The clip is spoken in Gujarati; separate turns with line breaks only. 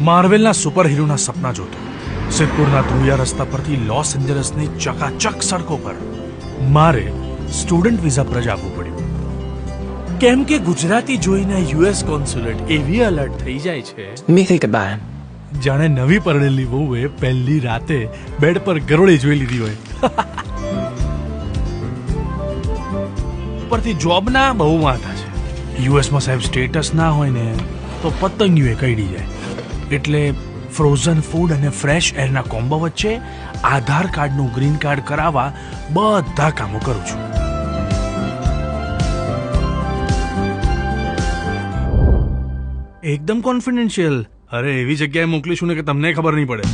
માર્વેલના સુપર હીરોના સપના જોતો સિદ્ધપુરના ધ્રુવિયા રસ્તા પરથી લોસ એન્જલસની ચકાચક સડકો પર મારે સ્ટુડન્ટ વિઝા પર જ આવવું પડ્યું, કેમ કે ગુજરાતી જોઈને યુએસ કોન્સ્યુલેટ એવી અલર્ટ થઈ જાય છે
Let me think about it.
જાણે નવી પરણેલી વહુએ પહેલી રાતે બેડ પર ગરોળી જોઈ લીધી હોય. ઉપરથી જોબના બહુ માથા છે. યુએસમાં સાહેબ સ્ટેટસ ના હોય ને તો પતંગીઓએ કઈડી જાય. એટલે ફ્રોઝન ફૂડ અને ફ્રેશ એરના કોમ્બો વચ્ચે આધાર કાર્ડનું ગ્રીન કાર્ડ કરાવવા બધા કામો કરું છું. એકદમ કોન્ફિડેન્શિયલ. અરે એવી જગ્યાએ મોકલીશું ને કે તમને ખબર નહીં પડે.